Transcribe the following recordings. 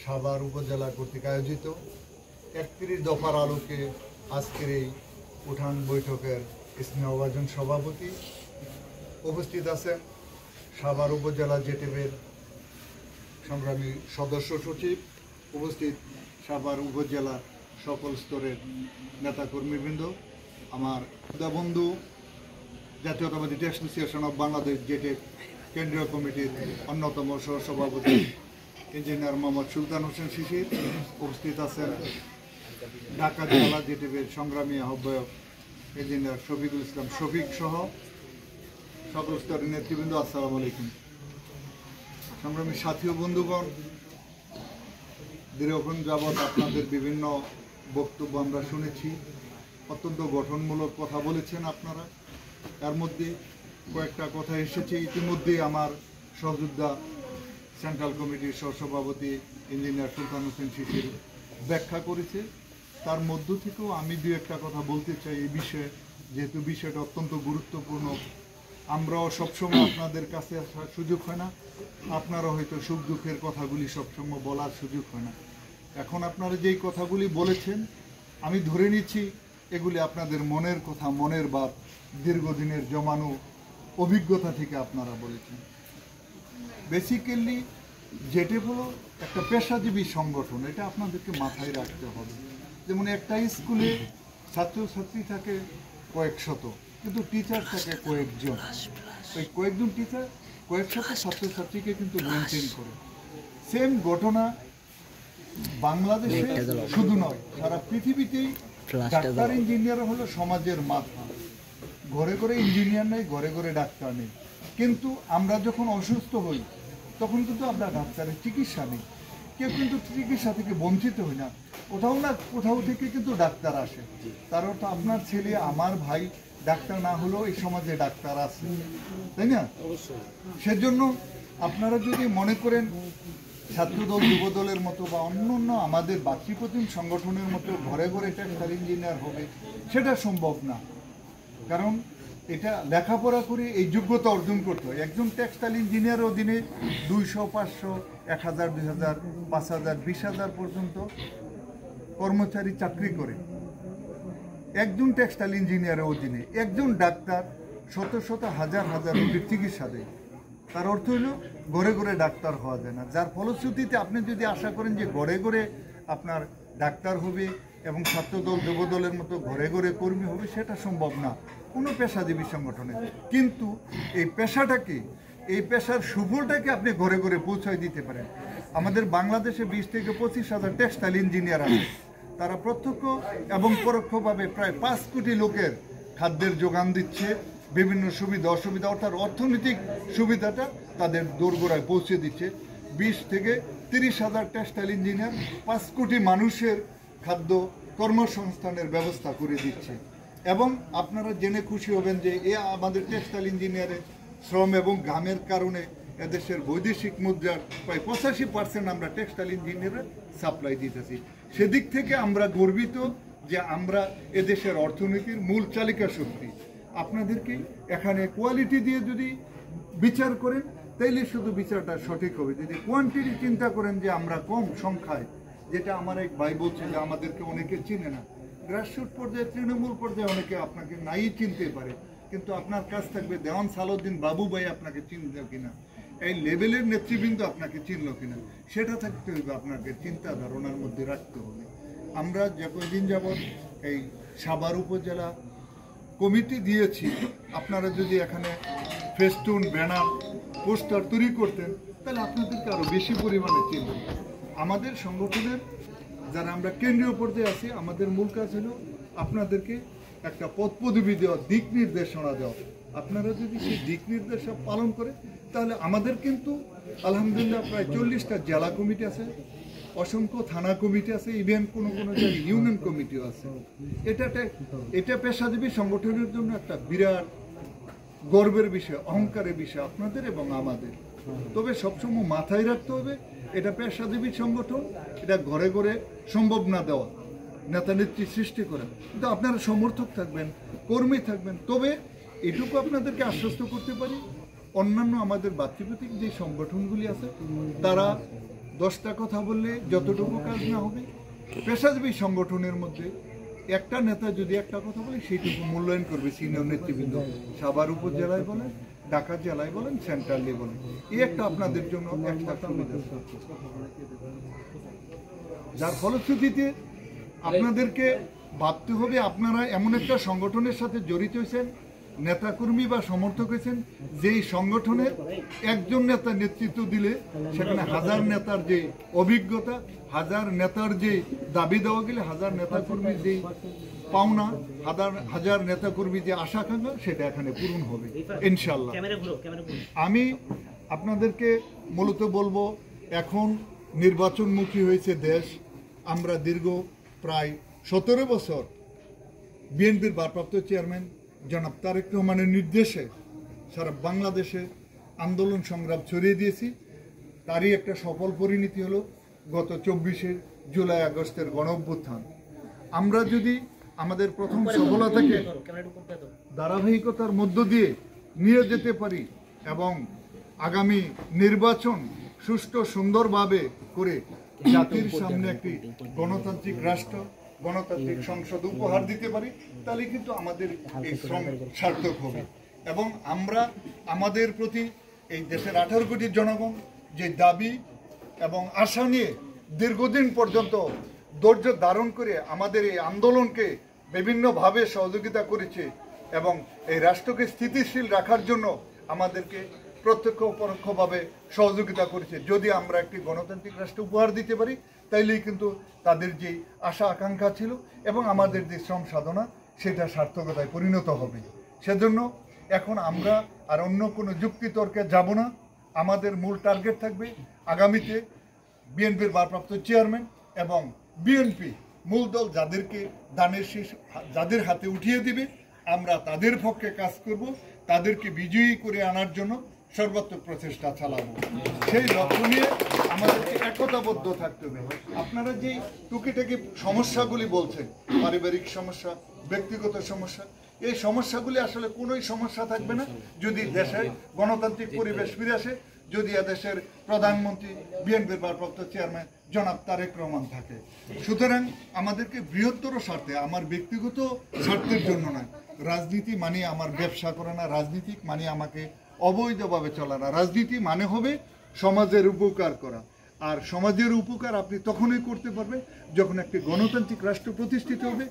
সাভার উপজেলা কর্তৃক আয়োজিত ৩১ দফার আলোকে আজকের এই উঠান বৈঠকের স্নেহভাজন সভাপতি উপস্থিত আছেন সাভার উপজেলা জেটিভের সংগ্রামী সদস্য সচিব, উপস্থিত সাভার উপজেলার সকল স্তরের নেতাকর্মীবৃন্দ, আমার বন্ধু জাতীয়তাবাদী টেক্সট অ্যাসোসিয়েশন অব বাংলাদেশ জেটেভ কেন্দ্রীয় কমিটির অন্যতম সহসভাপতি ইঞ্জিনিয়ার মোহাম্মদ সুলতান হোসেন শিশির, উপস্থিত আছেন ঢাকা জেলা জেটিভের সংগ্রামী আহ্বায়ক ইঞ্জিনিয়ার শফিকুল ইসলাম শফিক সহ সকল স্তরের নেতৃবৃন্দ। আসসালামু আলাইকুম। সংগ্রামী সাথী ও বন্ধুগণ, দীর্ঘক্ষণ যাবৎ আপনাদের বিভিন্ন বক্তব্য আমরা শুনেছি, অত্যন্ত গঠনমূলক কথা বলেছেন আপনারা। তার মধ্যে কয়েকটা কথা এসেছে ইতিমধ্যে আমার সহযোদ্ধা সেন্ট্রাল কমিটির সহসভাপতি ইঞ্জিনিয়ার সুলতান হোসেন শিশির ব্যাখ্যা করেছে। তার মধ্য থেকেও আমি দু একটা কথা বলতে চাই এই বিষয়ে, যেহেতু বিষয়টা অত্যন্ত গুরুত্বপূর্ণ। আমরাও সবসময় আপনাদের কাছে আসার সুযোগ হয় না, আপনারা হয়তো সুখ দুঃখের কথাগুলি সবসময় বলার সুযোগ হয় না। এখন আপনারা যেই কথাগুলি বলেছেন আমি ধরে নিচ্ছি এগুলি আপনাদের মনের কথা, মনের ভাব, দীর্ঘদিনের জমানো অভিজ্ঞতা থেকে আপনারা বলেছেন। বেসিক্যালি জেটেভ হলো একটা পেশাজীবী সংগঠন, এটা আপনাদেরকে মাথায় রাখতে হবে। যেমন একটা স্কুলে ছাত্রছাত্রী থাকে কয়েক শত, কিন্তু টিচার থাকে কয়েকজন। ওই কয়েকজন টিচার কয়েক শত ছাত্রছাত্রীকে কিন্তু মেনটেন করে। সেম ঘটনা বাংলাদেশে শুধু নয়, সারা পৃথিবীতেই ডাক্তার ইঞ্জিনিয়ার হলো সমাজের মাথা। ঘরে ঘরে ইঞ্জিনিয়ার নেই, ঘরে ঘরে ডাক্তার নেই, কিন্তু আমরা যখন অসুস্থ হই তখন কিন্তু আমরা ডাক্তারের চিকিৎসা নেই। কেউ কিন্তু চিকিৎসা থেকে বঞ্চিত হই না, কোথাও না কোথাও থেকে কিন্তু ডাক্তার আসে। তার অর্থ আপনার ছেলে, আমার ভাই ডাক্তার না হলেও এই সমাজে ডাক্তার আছে, তাই না? সেজন্য আপনারা যদি মনে করেন ছাত্রদল, যুবদলের মতো বা অন্য অন্য আমাদের বাতৃপ্রতিম সংগঠনের মতো ঘরে ঘরে টেক্সটাইল ইঞ্জিনিয়ার হবে, সেটা সম্ভব না। কারণ এটা লেখাপড়া করে এই যোগ্যতা অর্জন করতে হয়। একজন টেক্সটাইল ইঞ্জিনিয়ার অধীনে 200, 500, 1000, 2000, 5000, 20000 পর্যন্ত কর্মচারী চাকরি করে। একজন টেক্সটাইল ইঞ্জিনিয়ারের অধীনে একজন ডাক্তার শত শত হাজার হাজার রোগীর চিকিৎসা দেয়। তার অর্থ হলো ঘরে ঘরে ডাক্তার হওয়া যায় না। যার ফলশ্রুতিতে আপনি যদি আশা করেন যে ঘরে ঘরে আপনার ডাক্তার হবে এবং ছাত্রদল, যুবদলের মতো ঘরে ঘরে কর্মী হবে, সেটা সম্ভব না কোনো পেশাজীবী সংগঠনে। কিন্তু এই পেশাটাকে, এই পেশার সুফলটাকে আপনি ঘরে ঘরে পৌঁছায় দিতে পারেন। আমাদের বাংলাদেশে 20 থেকে 25,000 টেক্সটাইল ইঞ্জিনিয়ার আছে। তারা প্রত্যক্ষ এবং পরোক্ষভাবে প্রায় 5 কোটি লোকের খাদ্যের যোগান দিচ্ছে, বিভিন্ন সুবিধা অসুবিধা অর্থাৎ অর্থনৈতিক সুবিধাটা তাদের দোরগোড়ায় পৌঁছে দিচ্ছে। 20 থেকে 30,000 টেক্সটাইল ইঞ্জিনিয়ার 5 কোটি মানুষের খাদ্য কর্মসংস্থানের ব্যবস্থা করে দিচ্ছে। এবং আপনারা জেনে খুশি হবেন যে আমাদের টেক্সটাইল ইঞ্জিনিয়ারের শ্রম এবং ঘামের কারণে এদেশের বৈদেশিক মুদ্রার প্রায় 85% আমরা টেক্সটাইল ইঞ্জিনিয়ারের সাপ্লাই দিতেছি। সেদিক থেকে আমরা গর্বিত যে আমরা এদেশের অর্থনীতির মূল চালিকা শক্তি। আপনাদেরকে এখানে কোয়ালিটি দিয়ে যদি বিচার করেন তাইলে শুধু বিচারটা সঠিক হবে। যদি কোয়ান্টিটি চিন্তা করেন যে আমরা কম সংখ্যায়, যেটা আমার এক ভাই বলছে যে আমাদেরকে অনেকে চিনে না, গ্রাসরুট পর্যায়ে, তৃণমূল পর্যায়ে অনেকে আপনাকে নাই চিনতে পারে, কিন্তু আপনার কাছ থাকবে দেওয়ান সালাউদ্দিন বাবু ভাই আপনাকে চিনল কিনা, এই লেভেলের নেতৃবৃন্দ আপনাকে চিনল কিনা, সেটা থাকতে হবে, আপনাকে চিন্তা ধারণার মধ্যে রাখতে হবে। আমরা যে কদিন যাবৎ এই সাভার উপজেলা কমিটি দিয়েছি, আপনারা যদি এখানে ফেস্টুন, ব্যানার, পোস্টার তৈরি করতেন তাহলে আপনাদেরকে আরও বেশি পরিমাণে চিনবেন। আমাদের সংগঠনের যারা আমরা কেন্দ্রীয় পর্যায়ে আছি, আমাদের মূল কাজ হলো আপনাদেরকে একটা পথ পদবি দেওয়া, দিক নির্দেশনা দেওয়া। আপনারা যদি সেই দিক নির্দেশনা পালন করে তাহলে আমাদের কিন্তু আলহামদুলিল্লাহ প্রায় 40টা জেলা কমিটি আছে, অসংখ্য থানা কমিটি আছে, ইভেন কোনো কোনো জায়গায় ইউনিয়ন কমিটিও আছে। এটা পেশাজীবী সংগঠনের জন্য একটা বিরাট গর্বের বিষয়, অহংকারের বিষয় আপনাদের এবং আমাদের। তবে সবসময় মাথায় রাখতে হবে এটা পেশাজীবী সংগঠন, এটা ঘরে ঘরে সম্ভব না দেওয়া, নেতা নেত্রী সৃষ্টি করা, কিন্তু আপনারা সমর্থক থাকবেন, কর্মী থাকবেন। তবে এটুকু আপনাদেরকে আশ্বস্ত করতে পারি, অন্যান্য আমাদের বাতৃপ্রতিক যে সংগঠনগুলি আছে তারা 10টা কথা বললে যতটুকু কাজ না হবে, পেশাজীবী সংগঠনের মধ্যে একটা নেতা যদি একটা কথা বলে সেইটুকু মূল্যায়ন করবে সিনিয়র নেতৃবৃন্দ, সাভার উপজেলায় বলেন, ঢাকা জেলায় বলেন, সেন্ট্রালে বলেন। এই একটা আপনাদের জন্য একটা সুবিধা, যার ফলশ্রুতিতে আপনাদেরকে ভাবতে হবে আপনারা এমন একটা সংগঠনের সাথে জড়িত হয়েছেন, নেতাকর্মী বা সমর্থক হয়েছেন, যেই সংগঠনের একজন নেতা নেতৃত্ব দিলে সেখানে হাজার নেতার যে অভিজ্ঞতা, হাজার নেতার যে দাবি দেওয়া গেলে হাজার নেতাকর্মীর যে পাওনা, হাজার নেতাকর্মী যে আশা আকাঙ্ক্ষা, সেটা এখানে পূরণ হবে ইনশাল্লাহ। আমি আপনাদেরকে মূলত বলবো, এখন নির্বাচনমুখী হয়েছে দেশ। আমরা দীর্ঘ প্রায় 17 বছর বিএনপির ভারপ্রাপ্ত চেয়ারম্যান জনাব তারেক রহমানের নির্দেশে সারা বাংলাদেশে আন্দোলন সংগ্রাম ছড়িয়ে দিয়েছি। তারই একটা সফল পরিণতি হলো গত 24শে জুলাই আগস্টের গণঅভ্যুত্থান। আমরা যদি আমাদের প্রথম সফলতাকে ধারাবাহিকতার মধ্য দিয়ে নিয়ে যেতে পারি এবং আগামী নির্বাচন সুষ্ঠু সুন্দরভাবে করে জাতির সামনে একটি গণতান্ত্রিক রাষ্ট্র, গণতান্ত্রিক সংসদ উপহার দিতে পারি, তাহলে কিন্তু আমাদের এই শ্রম সার্থক হবে। এবং আমরা আমাদের প্রতি এই দেশের 18 কোটি জনগণ যে দাবি এবং আশা নিয়ে দীর্ঘদিন পর্যন্ত ধৈর্য ধারণ করে আমাদের এই আন্দোলনকে বিভিন্নভাবে সহযোগিতা করেছে এবং এই রাষ্ট্রকে স্থিতিশীল রাখার জন্য আমাদেরকে প্রত্যক্ষ পরোক্ষভাবে সহযোগিতা করেছে। যদি আমরা একটি গণতান্ত্রিক রাষ্ট্র উপহার দিতে পারি, তাইলেই কিন্তু তাদের যে আশা আকাঙ্ক্ষা ছিল এবং আমাদের যে শ্রম সাধনা, সেটা সার্থকতায় পরিণত হবে। সেজন্য এখন আমরা আর অন্য কোনো যুক্তিতর্কে যাব না। আমাদের মূল টার্গেট থাকবে আগামীতে বিএনপির ভারপ্রাপ্ত চেয়ারম্যান এবং বিএনপি মূল দল যাদেরকে দানের শীষ যাদের হাতে উঠিয়ে দিবে, আমরা তাদের পক্ষে কাজ করব, তাদেরকে বিজয়ী করে আনার জন্য সর্বাত্মক প্রচেষ্টা চালাবো। সেই লক্ষ্য নিয়ে আমাদেরকে একতাবদ্ধ থাকতে হবে। আপনারা যে টুকিটাকি সমস্যাগুলি বলছেন, পারিবারিক সমস্যা, ব্যক্তিগত সমস্যা, এই সমস্যাগুলি আসলে কোনোই সমস্যা থাকবে না যদি দেশের গণতান্ত্রিক পরিবেশ ফিরে আসে, যদি এদেশের প্রধানমন্ত্রী বিএনপির ভারপ্রাপ্ত চেয়ারম্যান জনাব তারেক রহমান থাকে। সুতরাং আমাদেরকে বৃহত্তর স্বার্থে, আমার ব্যক্তিগত স্বার্থের জন্য নয়, রাজনীতি মানে আমার ব্যবসা করা না, রাজনীতি মানে আমাকে অবৈধভাবে চলা না, রাজনীতি মানে হবে সমাজের উপকার করা। আর সমাজের উপকার আপনি তখনই করতে পারবেন যখন একটি গণতান্ত্রিক রাষ্ট্র প্রতিষ্ঠিত হবে,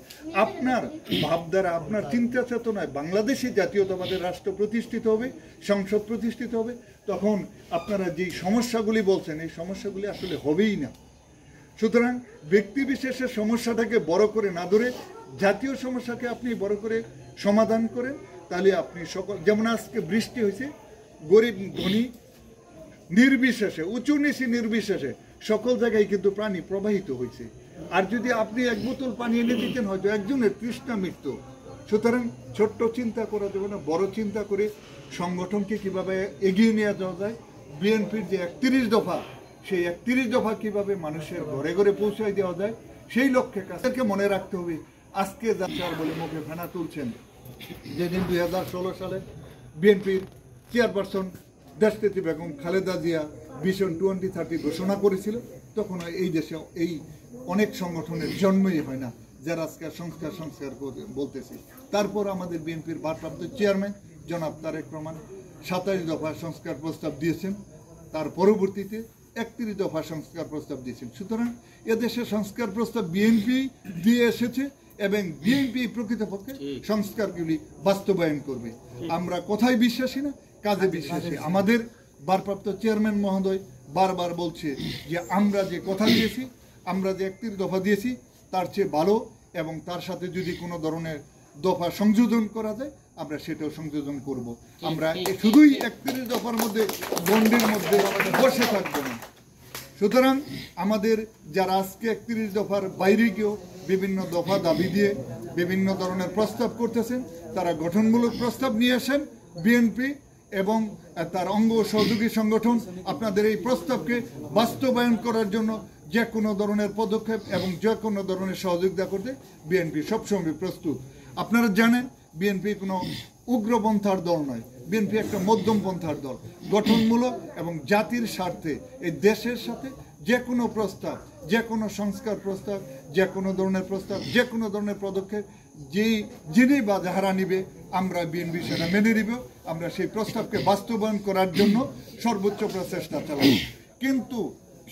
আপনার ভাবধারা, আপনার চিন্তা চেতনায় বাংলাদেশে জাতীয়তাবাদের রাষ্ট্র প্রতিষ্ঠিত হবে, সংসদ প্রতিষ্ঠিত হবে। তখন আপনারা যেই সমস্যাগুলি বলছেন, এই সমস্যাগুলি আসলে হবেই না। সুতরাং ব্যক্তি বিশেষের সমস্যাটাকে বড় করে না ধরে জাতীয় সমস্যাকে আপনি বড় করে সমাধান করেন, তাহলে আপনি সকল, যেমন আজকে বৃষ্টি হয়েছে, গরিব ধনী নির্বিশেষে, উঁচু নিচু নির্বিশেষে সকল জায়গায় কিন্তু পানি প্রবাহিত হয়েছে। আর যদি আপনি এক বোতল পানি এনে দিতেন, হয়তো একজনের তৃষ্ণা মৃত্যু। সুতরাং ছোট্ট চিন্তা করা যাবে না, বড় চিন্তা করে সংগঠনকে কিভাবে এগিয়ে নিয়ে যাওয়া যায়। বিএনপির যে 31 দফা, সেই 31 দফা কিভাবে মানুষের ঘরে ঘরে পৌঁছায় দেওয়া যায়, সেই লক্ষ্যে কাজকে মনে রাখতে হবে। আজকে যাচ্ছার বলে মুখে ফেনা তুলছেন, যেদিন 2016 সালে বিএনপির চেয়ারপারসন দেশনেত্রী বেগম খালেদা জিয়া ভিশন 2030 ঘোষণা করেছিল, তখন এই দেশে এই অনেক সংগঠনের জন্মই হয় না যারা আজকে সংস্কার বলতেছে। তারপর আমাদের বিএনপির ভারপ্রাপ্ত চেয়ারম্যান জনাব তারেক রহমান 27 দফা সংস্কার প্রস্তাব দিয়েছেন, তার পরবর্তীতে 31 দফা সংস্কার প্রস্তাব দিয়েছেন। সুতরাং এদেশে সংস্কার প্রস্তাব বিএনপি দিয়ে এসেছে এবং বিএনপি প্রকৃতপক্ষে সংস্কারগুলি বাস্তবায়ন করবে। আমরা কথায় বিশ্বাসী না, কাজে বিশ্বাসী। আমাদের ভারপ্রাপ্ত চেয়ারম্যান মহোদয় বারবার বলছে যে আমরা যে কথা দিয়েছি, আমরা যে 31 দফা দিয়েছি, তার চেয়ে ভালো এবং তার সাথে যদি কোনো ধরনের দফা সংযোজন করা যায়, আমরা সেটাও সংযোজন করব। আমরা শুধুই 31 দফার মধ্যে গণ্ডির মধ্যে বসে থাকবো না। সুতরাং আমাদের যারা আজকে 31 দফার বাইরে গিয়েও বিভিন্ন দফা দাবি দিয়ে বিভিন্ন ধরনের প্রস্তাব করতেছেন, তারা গঠনমূলক প্রস্তাব নিয়ে আসেন। বিএনপি এবং তার অঙ্গ সহযোগী সংগঠন আপনাদের এই প্রস্তাবকে বাস্তবায়ন করার জন্য যে কোনো ধরনের পদক্ষেপ এবং যে কোনো ধরনের সহযোগিতা করতে বিএনপি সবসময় প্রস্তুত। আপনারা জানেন বিএনপি কোনো উগ্রপন্থার দল নয়, বিএনপি একটা মধ্যমপন্থার দল, গঠনমূলক এবং জাতির স্বার্থে, এই দেশের সাথে যে কোনো প্রস্তাব, যে কোনো সংস্কার প্রস্তাব, যে কোনো ধরনের প্রস্তাব, যে কোনো ধরনের পদক্ষেপ যিনি বা যাহারা নিবে আমরা বিএনপি সেটা মেনে নিব। আমরা সেই প্রস্তাবকে বাস্তবায়ন করার জন্য সর্বোচ্চ প্রচেষ্টা চালাব। কিন্তু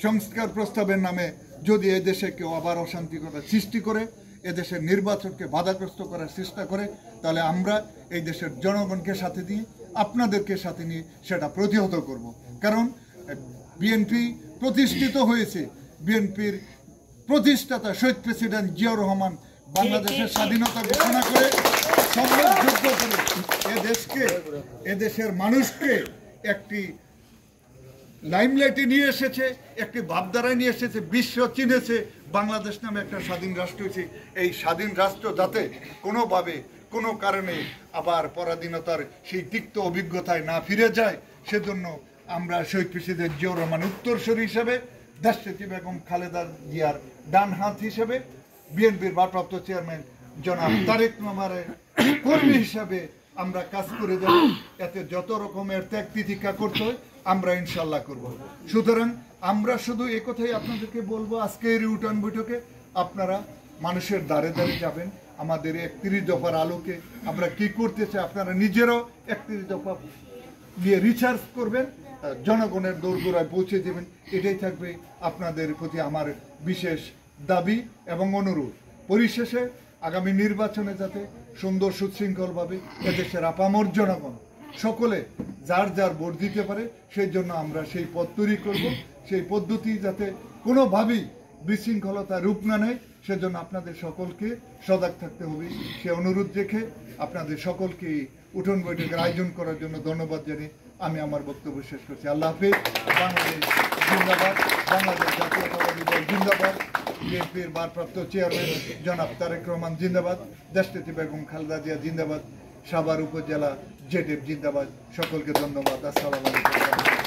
সংস্কার প্রস্তাবের নামে যদি এদেশে কেউ আবার অশান্তিকতা সৃষ্টি করে, এদেশের নির্বাচনকে বাধাগ্রস্ত করার চেষ্টা করে, তাহলে আমরা এই দেশের জনগণকে সাথে নিয়ে আপনাদেরকে সাথে নিয়ে সেটা প্রতিহত করব। কারণ বিএনপি প্রতিষ্ঠিত হয়েছে, বিএনপির প্রতিষ্ঠাতা শহীদ প্রেসিডেন্ট জিয়াউর রহমান বাংলাদেশের স্বাধীনতা ঘোষণা করে সম্রাটযুদ্ধ করে এদেশের মানুষকে একটি লাইমলাইটে নিয়ে এসেছে, একটি ভাবধারায় নিয়ে এসেছে, বিশ্ব চিনেছে বাংলাদেশ নামে একটা স্বাধীন রাষ্ট্র হয়েছে। এই স্বাধীন রাষ্ট্র যাতে কোনোভাবে কোনো কারণে আবার পরাধীনতার সেই তিক্ত অভিজ্ঞতায় না ফিরে যায়, সেজন্য আমরা শহীদ প্রেসিডেন্ট জিয়াউর রহমান উত্তরসূরি হিসেবে, দেশনেত্রী বেগম খালেদা জিয়ার ডান হাত হিসেবে, বিএনপির ভারপ্রাপ্ত চেয়ারম্যান জনাব তারেক রহমানের কর্মী হিসাবে আমরা কাজ করে যাব। এতে যত রকমের ত্যাগ তিতিক্ষা করতে হয় আমরা ইনশাল্লাহ করব। সুতরাং আমরা শুধু এই কথাই আপনাদেরকে বলবো, আজকে এই রিউটার্ন বৈঠকে আপনারা মানুষের দ্বারে দ্বারে যাবেন। আমাদের 31 দফার আলোকে আমরা কি করতে চাই আপনারা নিজেরাও 31 দফা দিয়ে রিসার্চ করবেন, জনগণের দোরগোড়ায় পৌঁছে দেবেন। এটাই থাকবে আপনাদের প্রতি আমার বিশেষ দাবি এবং অনুরোধ। পরিশেষে আগামী নির্বাচনে যাতে সুন্দর সুশৃঙ্খলভাবে এদেশের আপামর জনগণ সকলে যার যার ভোট দিতে পারে, সেই জন্য আমরা সেই পথ তৈরি করব। সেই পদ্ধতি যাতে কোনোভাবেই বিশৃঙ্খলতা রূপ না নেয়, সেজন্য আপনাদের সকলকে সজাগ থাকতে হবে। সে অনুরোধ রেখে আপনাদের সকলকে উঠোন বৈঠকের আয়োজন করার জন্য ধন্যবাদ জানিয়ে আমি আমার বক্তব্য শেষ করছি। আল্লাহ হাফেজ। বাংলাদেশ জিন্দাবাদ, বাংলাদেশ জাতীয়তাবাদী দল জিন্দাবাদ, বিএনপির ভারপ্রাপ্ত চেয়ারম্যান জনাব তারেক রহমান জিন্দাবাদ, দেশনেত্রী বেগম খালেদা জিয়া জিন্দাবাদ, সাভার উপজেলা জেডএফ জিন্দাবাদ। সকলকে ধন্যবাদ। আসসালামু আলাইকুম।